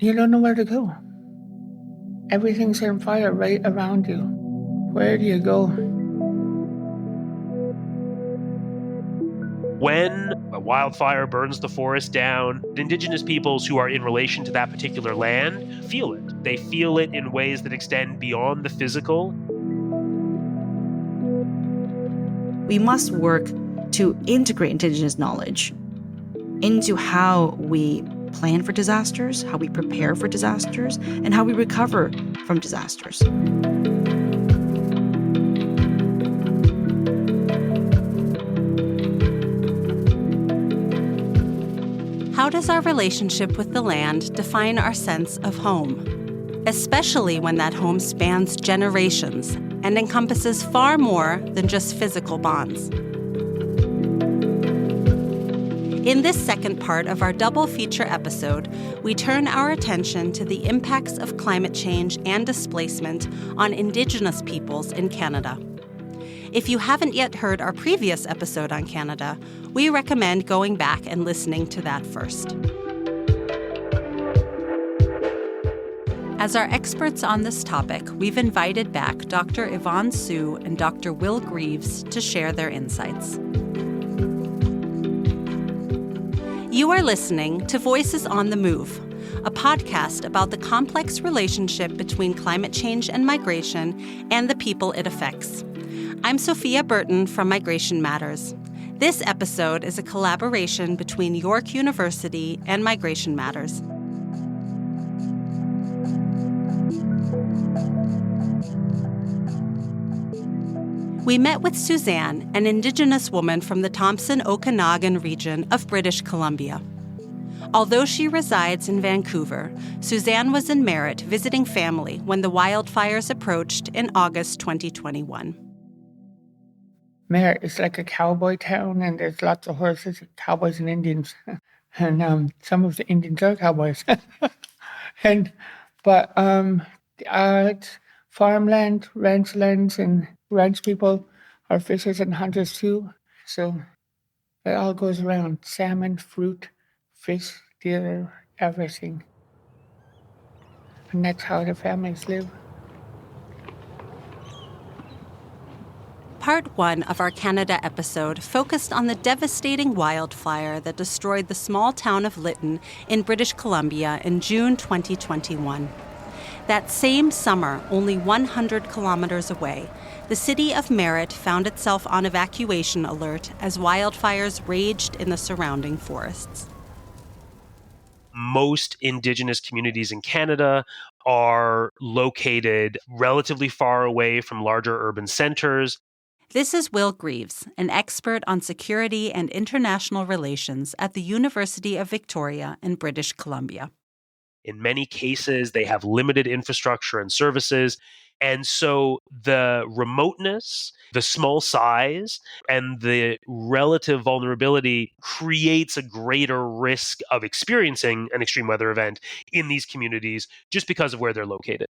You don't know where to go. Everything's on fire right around you. Where do you go? When a wildfire burns the forest down, Indigenous peoples who are in relation to that particular land feel it. They feel it in ways that extend beyond the physical. We must work to integrate Indigenous knowledge into how we plan for disasters, how we prepare for disasters, and how we recover from disasters. How does our relationship with the land define our sense of home? Especially when that home spans generations and encompasses far more than just physical bonds. In this second part of our double feature episode, we turn our attention to the impacts of climate change and displacement on Indigenous peoples in Canada. If you haven't yet heard our previous episode on Canada, we recommend going back and listening to that first. As our experts on this topic, we've invited back Dr. Yvonne Su and Dr. Will Greaves to share their insights. You are listening to Voices on the Move, a podcast about the complex relationship between climate change and migration and the people it affects. I'm Sophia Burton from Migration Matters. This episode is a collaboration between York University and Migration Matters. We met with Suzanne, an Indigenous woman from the Thompson-Okanagan region of British Columbia. Although she resides in Vancouver, Suzanne was in Merritt visiting family when the wildfires approached in August 2021. Merritt is like a cowboy town, and there's lots of horses, cowboys and Indians. And some of the Indians are cowboys. But it's farmland, ranch lands, and ranch people are fishers and hunters too. So it all goes around: salmon, fruit, fish, deer, everything. And that's how the families live. Part 1 of our Canada episode focused on the devastating wildfire that destroyed the small town of Lytton in British Columbia in June 2021. That same summer, only 100 kilometers away, the city of Merritt found itself on evacuation alert as wildfires raged in the surrounding forests. Most Indigenous communities in Canada are located relatively far away from larger urban centers. This is Will Greaves, an expert on security and international relations at the University of Victoria in British Columbia. In many cases, they have limited infrastructure and services. And so the remoteness, the small size, and the relative vulnerability creates a greater risk of experiencing an extreme weather event in these communities just because of where they're located.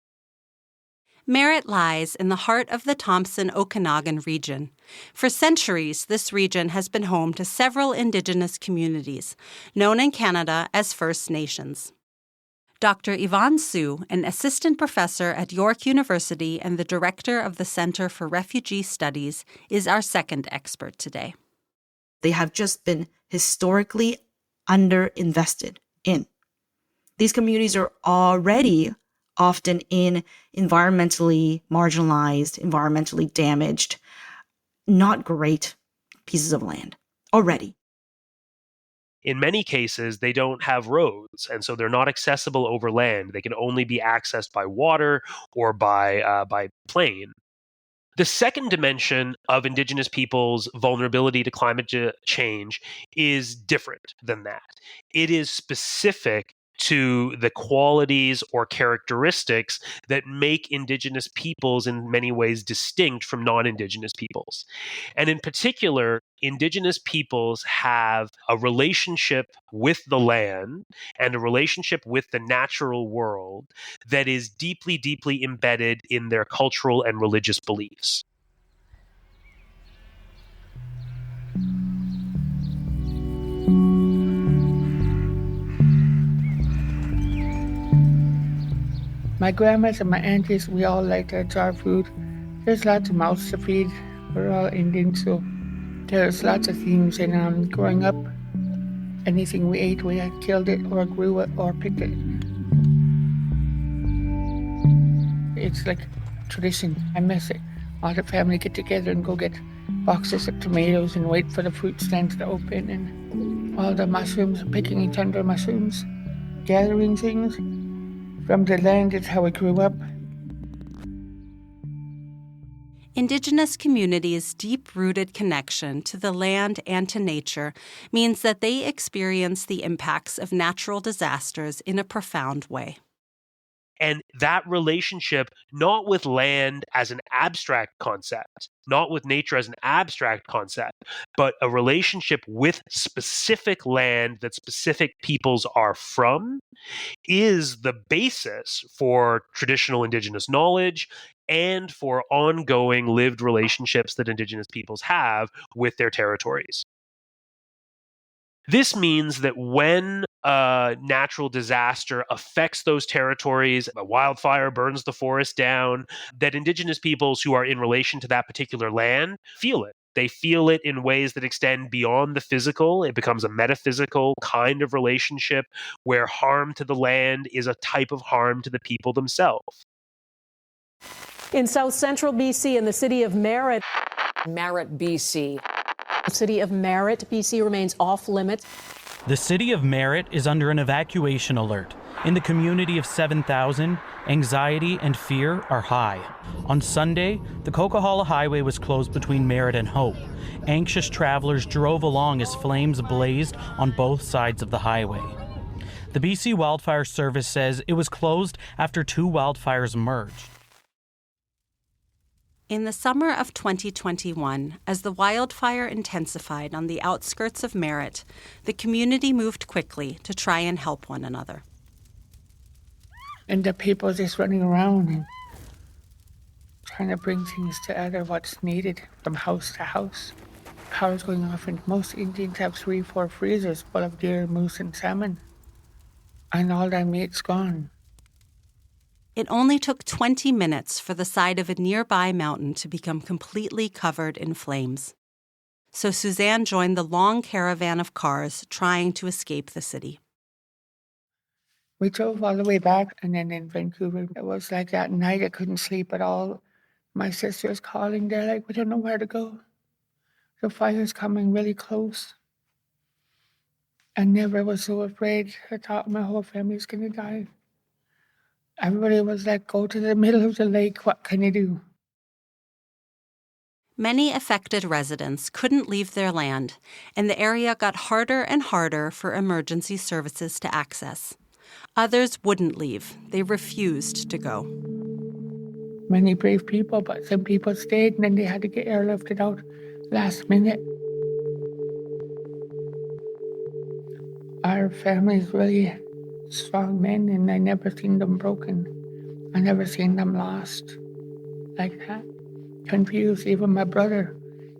Merritt lies in the heart of the Thompson-Okanagan region. For centuries, this region has been home to several Indigenous communities, known in Canada as First Nations. Dr. Yvonne Su, an assistant professor at York University and the director of the Center for Refugee Studies, is our second expert today. They have just been historically underinvested in. These communities are already often in environmentally marginalized, environmentally damaged, not great pieces of land already. In many cases, they don't have roads, and so they're not accessible over land. They can only be accessed by water or by plane. The second dimension of Indigenous peoples' vulnerability to climate change is different than that. It is specific to the qualities or characteristics that make Indigenous peoples in many ways distinct from non-Indigenous peoples. And in particular, Indigenous peoples have a relationship with the land and a relationship with the natural world that is deeply, deeply embedded in their cultural and religious beliefs. My grandmas and my aunties, we all like to jar food. There's lots of mouths to feed. We're all Indian, so there's lots of themes. And growing up, anything we ate, we had killed it or grew it or picked it. It's like tradition. I miss it. All the family get together and go get boxes of tomatoes and wait for the fruit stands to open, and all the mushrooms, picking each other mushrooms, gathering things from the land is how I grew up. Indigenous communities' deep-rooted connection to the land and to nature means that they experience the impacts of natural disasters in a profound way. And that relationship, not with land as an abstract concept, not with nature as an abstract concept, but a relationship with specific land that specific peoples are from, is the basis for traditional Indigenous knowledge and for ongoing lived relationships that Indigenous peoples have with their territories. This means that when a natural disaster affects those territories, a wildfire burns the forest down, that Indigenous peoples who are in relation to that particular land feel it. They feel it in ways that extend beyond the physical. It becomes a metaphysical kind of relationship where harm to the land is a type of harm to the people themselves. In south central BC, in the city of Merritt, BC. The city of Merritt, BC remains off limits. The city of Merritt is under an evacuation alert. In the community of 7,000, anxiety and fear are high. On Sunday, the Coquihalla Highway was closed between Merritt and Hope. Anxious travelers drove along as flames blazed on both sides of the highway. The BC Wildfire Service says it was closed after 2 wildfires emerged. In the summer of 2021, as the wildfire intensified on the outskirts of Merritt, the community moved quickly to try and help one another. And the people just running around and trying to bring things together, what's needed from house to house. Power's going off, and most Indians have 3-4 freezers full of deer, moose, and salmon. And all their meat's gone. It only took 20 minutes for the side of a nearby mountain to become completely covered in flames. So Suzanne joined the long caravan of cars trying to escape the city. We drove all the way back, and then in Vancouver, it was like that night I couldn't sleep at all. My sister's calling, they're like, we don't know where to go. The fire's coming really close. I never was so afraid. I thought my whole family's gonna die. Everybody was like, go to the middle of the lake, what can you do? Many affected residents couldn't leave their land, and the area got harder and harder for emergency services to access. Others wouldn't leave. They refused to go. Many brave people, but some people stayed, and then they had to get airlifted out last minute. Our family's really strong men, and I never seen them broken. I never seen them lost like that. Confused, even my brother.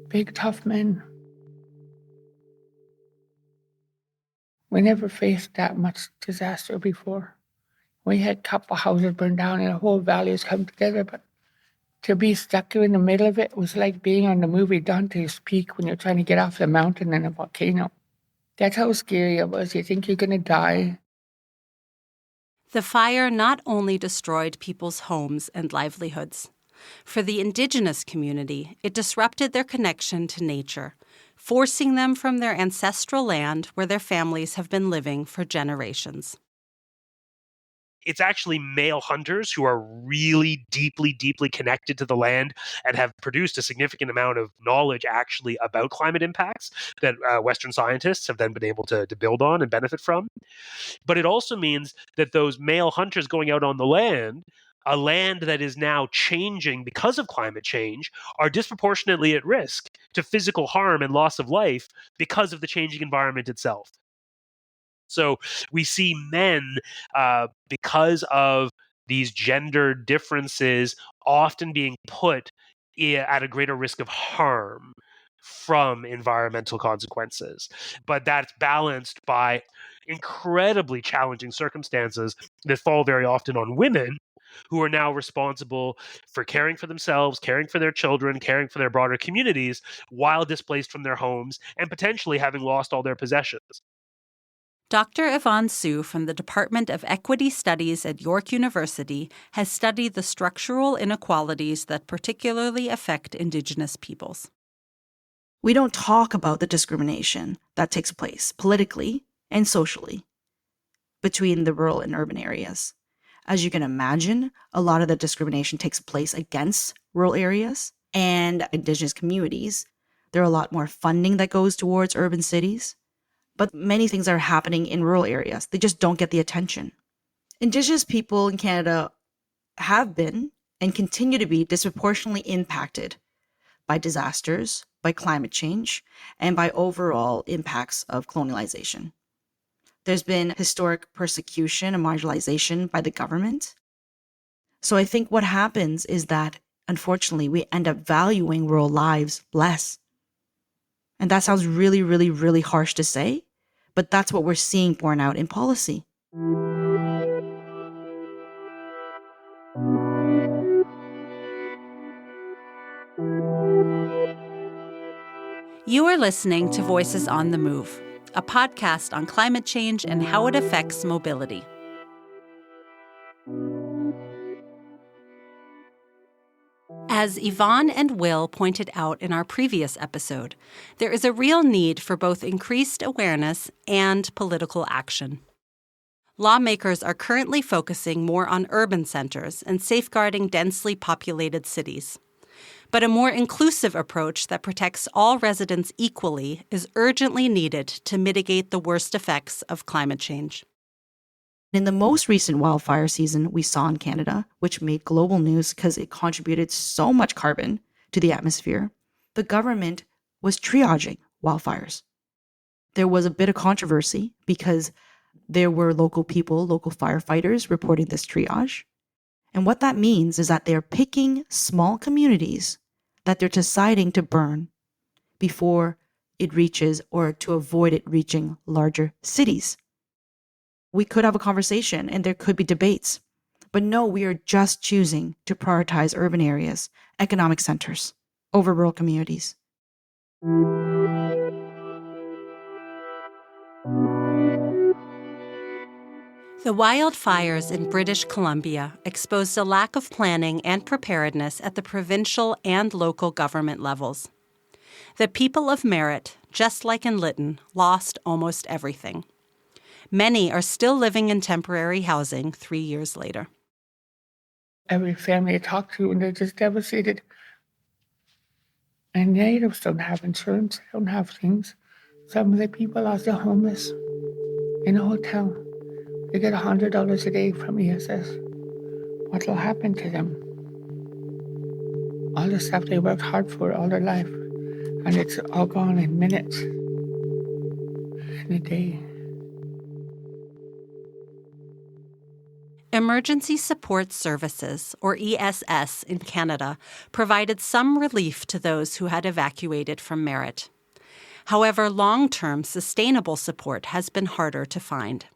Big, tough men. We never faced that much disaster before. We had a couple houses burned down and the whole valley has come together, but to be stuck in the middle of it was like being on the movie Dante's Peak when you're trying to get off the mountain in a volcano. That's how scary it was. You think you're going to die. The fire not only destroyed people's homes and livelihoods. For the Indigenous community, it disrupted their connection to nature, forcing them from their ancestral land where their families have been living for generations. It's actually male hunters who are really deeply, deeply connected to the land and have produced a significant amount of knowledge actually about climate impacts that Western scientists have then been able to build on and benefit from. But it also means that those male hunters going out on the land, a land that is now changing because of climate change, are disproportionately at risk to physical harm and loss of life because of the changing environment itself. So we see men, because of these gender differences, often being put at a greater risk of harm from environmental consequences. But that's balanced by incredibly challenging circumstances that fall very often on women who are now responsible for caring for themselves, caring for their children, caring for their broader communities while displaced from their homes and potentially having lost all their possessions. Dr. Yvonne Su from the Department of Equity Studies at York University has studied the structural inequalities that particularly affect Indigenous peoples. We don't talk about the discrimination that takes place politically and socially between the rural and urban areas. As you can imagine, a lot of the discrimination takes place against rural areas and Indigenous communities. There are a lot more funding that goes towards urban cities, but many things are happening in rural areas. They just don't get the attention. Indigenous people in Canada have been and continue to be disproportionately impacted by disasters, by climate change, and by overall impacts of colonialization. There's been historic persecution and marginalization by the government. So I think what happens is that, unfortunately, we end up valuing rural lives less. And that sounds really, really, really harsh to say, but that's what we're seeing borne out in policy. You are listening to Voices on the Move, a podcast on climate change and how it affects mobility. As Yvonne and Will pointed out in our previous episode, there is a real need for both increased awareness and political action. Lawmakers are currently focusing more on urban centers and safeguarding densely populated cities. But a more inclusive approach that protects all residents equally is urgently needed to mitigate the worst effects of climate change. In the most recent wildfire season we saw in Canada, which made global news because it contributed so much carbon to the atmosphere, the government was triaging wildfires. There was a bit of controversy because there were local people, local firefighters reporting this triage. And what that means is that they're picking small communities that they're deciding to burn before it reaches or to avoid it reaching larger cities. We could have a conversation and there could be debates, but no, we are just choosing to prioritize urban areas, economic centers, over rural communities. The wildfires in British Columbia exposed a lack of planning and preparedness at the provincial and local government levels. The people of Merritt, just like in Lytton, lost almost everything. Many are still living in temporary housing 3 years later. Every family I talk to, and they're just devastated. And natives don't have insurance, they don't have things. Some of the people are still homeless in a hotel. They get $100 a day from ESS. What will happen to them? All the stuff they worked hard for all their life, and it's all gone in minutes, in a day. Emergency Support Services, or ESS in Canada, provided some relief to those who had evacuated from Merritt. However, long-term sustainable support has been harder to find.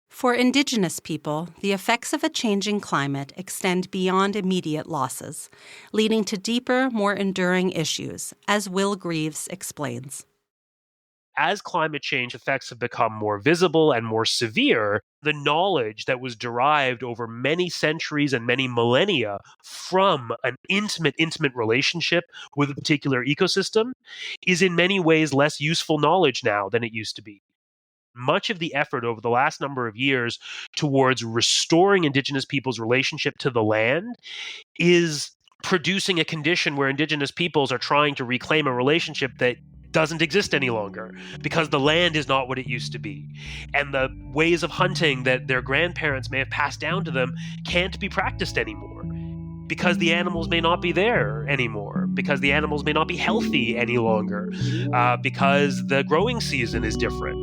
For Indigenous people, the effects of a changing climate extend beyond immediate losses, leading to deeper, more enduring issues, as Will Greaves explains. As climate change effects have become more visible and more severe, the knowledge that was derived over many centuries and many millennia from an intimate relationship with a particular ecosystem is in many ways less useful knowledge now than it used to be. Much of the effort over the last number of years towards restoring Indigenous people's relationship to the land is producing a condition where Indigenous peoples are trying to reclaim a relationship that doesn't exist any longer because the land is not what it used to be. And the ways of hunting that their grandparents may have passed down to them can't be practiced anymore because the animals may not be there anymore, because the animals may not be healthy any longer, because the growing season is different.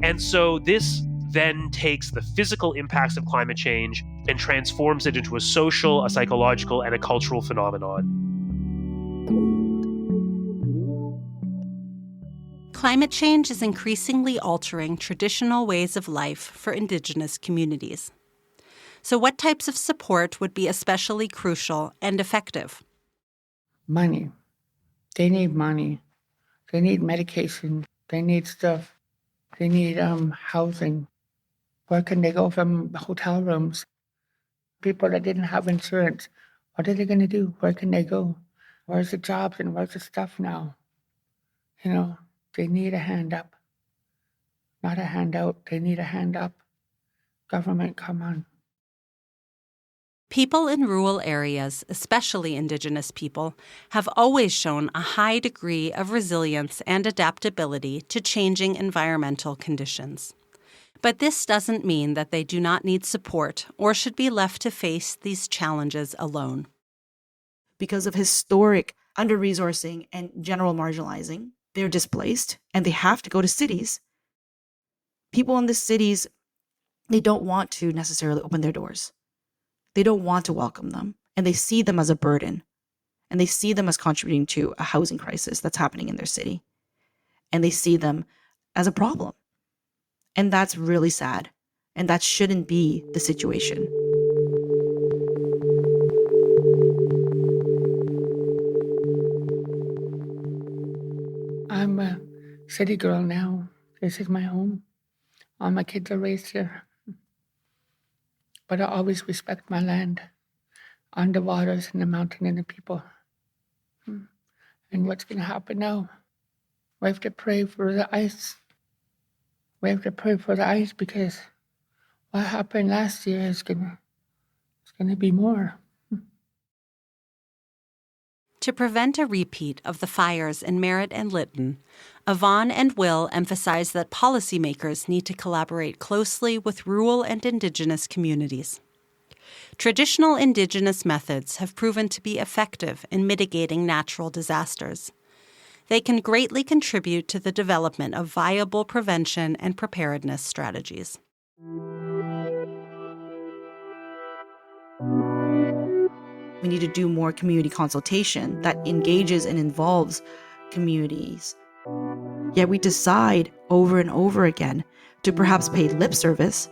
And so this then takes the physical impacts of climate change and transforms it into a social, a psychological, and a cultural phenomenon. Climate change is increasingly altering traditional ways of life for Indigenous communities. So what types of support would be especially crucial and effective? Money. They need money. They need medication. They need stuff. They need housing. Where can they go from hotel rooms? People that didn't have insurance, what are they going to do? Where can they go? Where's the jobs and where's the stuff now? They need a hand up. Not a handout. They need a hand up. Government, come on. People in rural areas, especially Indigenous people, have always shown a high degree of resilience and adaptability to changing environmental conditions. But this doesn't mean that they do not need support or should be left to face these challenges alone. Because of historic under-resourcing and general marginalizing, they're displaced and they have to go to cities. People in the cities, they don't want to necessarily open their doors. They don't want to welcome them, and they see them as a burden, and they see them as contributing to a housing crisis that's happening in their city, and they see them as a problem. And that's really sad, and that shouldn't be the situation. I'm a city girl now. This is my home. All my kids are raised here. But I always respect my land, on the waters and the mountain and the people. And what's going to happen now? We have to pray for the ice. We have to pray for the ice because what happened last year is going to be more. To prevent a repeat of the fires in Merritt and Lytton, Yvonne and Will emphasize that policymakers need to collaborate closely with rural and Indigenous communities. Traditional Indigenous methods have proven to be effective in mitigating natural disasters. They can greatly contribute to the development of viable prevention and preparedness strategies. We need to do more community consultation that engages and involves communities. Yet we decide over and over again to perhaps pay lip service,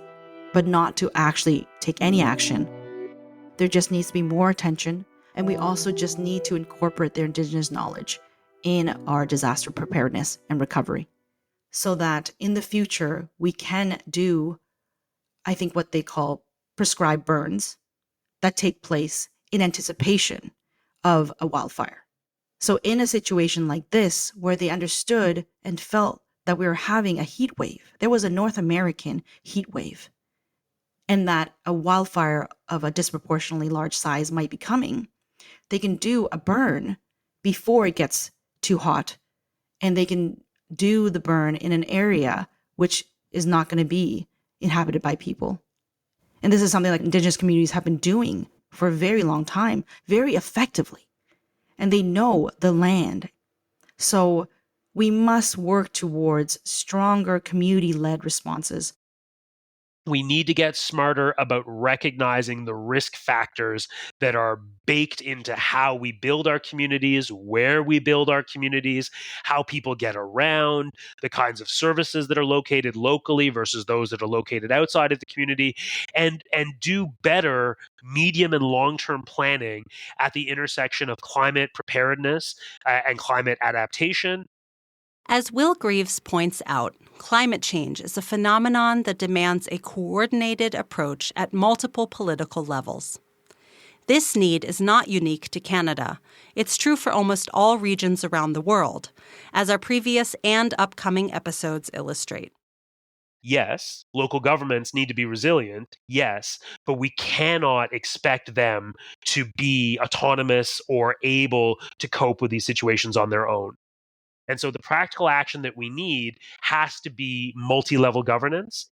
but not to actually take any action. There just needs to be more attention, and we also just need to incorporate their Indigenous knowledge in our disaster preparedness and recovery so that in the future we can do, I think, what they call prescribed burns that take place in anticipation of a wildfire. So in a situation like this, where they understood and felt that we were having a heat wave, there was a North American heat wave, and that a wildfire of a disproportionately large size might be coming, they can do a burn before it gets too hot, and they can do the burn in an area which is not going to be inhabited by people. And this is something like Indigenous communities have been doing for a very long time, very effectively. And they know the land. So we must work towards stronger community-led responses. We need to get smarter about recognizing the risk factors that are baked into how we build our communities, where we build our communities, how people get around, the kinds of services that are located locally versus those that are located outside of the community, and do better medium and long-term planning at the intersection of climate preparedness and climate adaptation. As Will Greaves points out, climate change is a phenomenon that demands a coordinated approach at multiple political levels. This need is not unique to Canada. It's true for almost all regions around the world, as our previous and upcoming episodes illustrate. Yes, local governments need to be resilient, yes, but we cannot expect them to be autonomous or able to cope with these situations on their own. And so the practical action that we need has to be multi-level governance.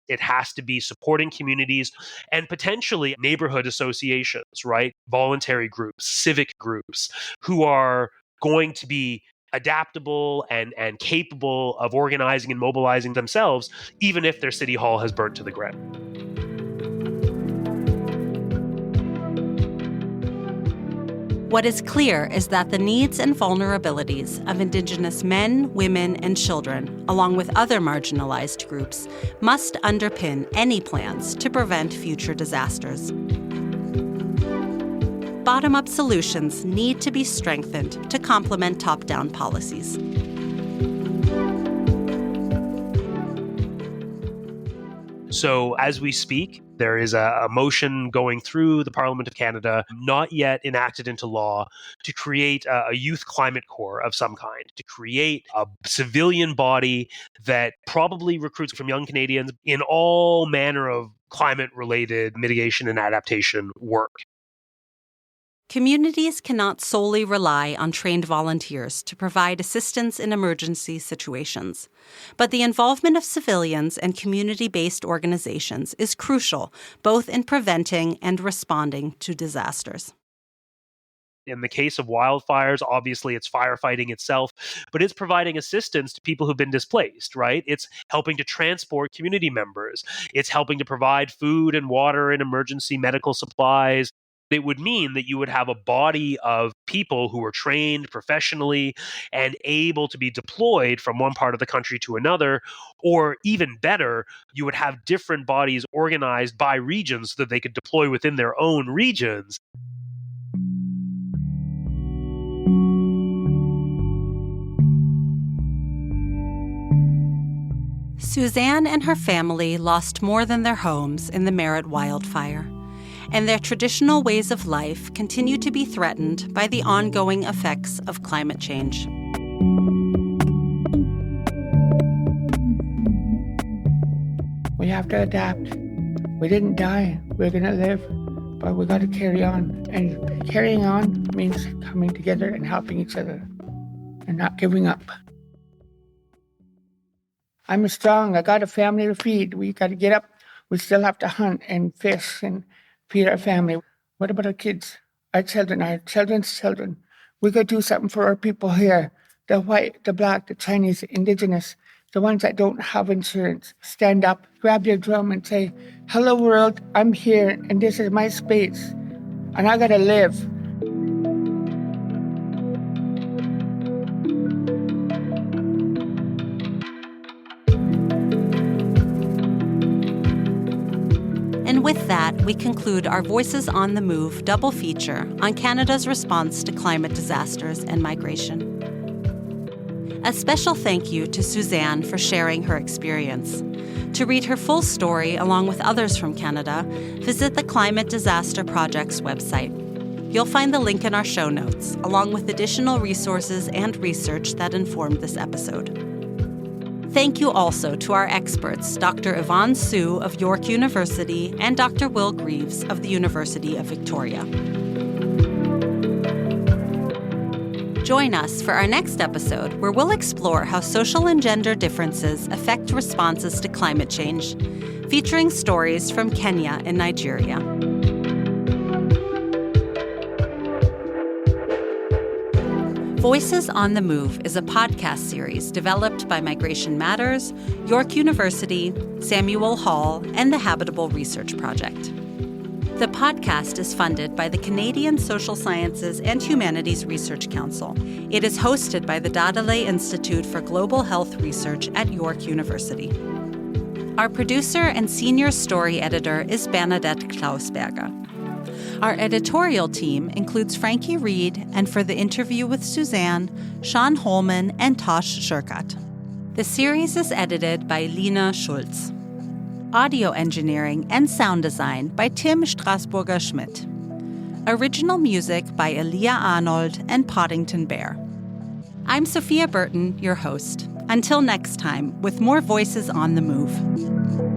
It has to be supporting communities and potentially neighborhood associations, right? Voluntary groups, civic groups who are going to be adaptable and capable of organizing and mobilizing themselves, even if their city hall has burnt to the ground. What is clear is that the needs and vulnerabilities of Indigenous men, women, and children, along with other marginalized groups, must underpin any plans to prevent future disasters. Bottom-up solutions need to be strengthened to complement top-down policies. So as we speak, there is a motion going through the Parliament of Canada, not yet enacted into law, to create a youth climate corps of some kind, to create a civilian body that probably recruits from young Canadians in all manner of climate-related mitigation and adaptation work. Communities cannot solely rely on trained volunteers to provide assistance in emergency situations. But the involvement of civilians and community-based organizations is crucial, both in preventing and responding to disasters. In the case of wildfires, obviously it's firefighting itself, but it's providing assistance to people who've been displaced, right? It's helping to transport community members. It's helping to provide food and water and emergency medical supplies. It would mean that you would have a body of people who are trained professionally and able to be deployed from one part of the country to another, or even better, you would have different bodies organized by regions so that they could deploy within their own regions. Suzanne and her family lost more than their homes in the Merritt wildfire, and their traditional ways of life continue to be threatened by the ongoing effects of climate change. We have to adapt. We didn't die. We're going to live, but we got to carry on. And carrying on means coming together and helping each other and not giving up. I'm strong. I got a family to feed. We got to get up. We still have to hunt and fish and feed our family. What about our kids, our children, our children's children? We got to do something for our people here, the white, the black, the Chinese, the Indigenous, the ones that don't have insurance. Stand up, grab your drum and say, hello world, I'm here and this is my space and I got to live. And with that, we conclude our Voices on the Move double feature on Canada's response to climate disasters and migration. A special thank you to Suzanne for sharing her experience. To read her full story, along with others from Canada, visit the Climate Disaster Project's website. You'll find the link in our show notes, along with additional resources and research that informed this episode. Thank you also to our experts, Dr. Yvonne Su of York University and Dr. Will Greaves of the University of Victoria. Join us for our next episode, where we'll explore how social and gender differences affect responses to climate change, featuring stories from Kenya and Nigeria. Voices on the Move is a podcast series developed by Migration Matters, York University, Samuel Hall, and the Habitable Research Project. The podcast is funded by the Canadian Social Sciences and Humanities Research Council. It is hosted by the Dadalay Institute for Global Health Research at York University. Our producer and senior story editor is Bernadette Klausberger. Our editorial team includes Frankie Reed, and for the interview with Suzanne, Sean Holman and Tosh Shurkat. The series is edited by Lina Schulz. Audio engineering and sound design by Tim Strasburger-Schmidt. Original music by Elia Arnold and Poddington Bear. I'm Sophia Burton, your host. Until next time, with more Voices on the Move.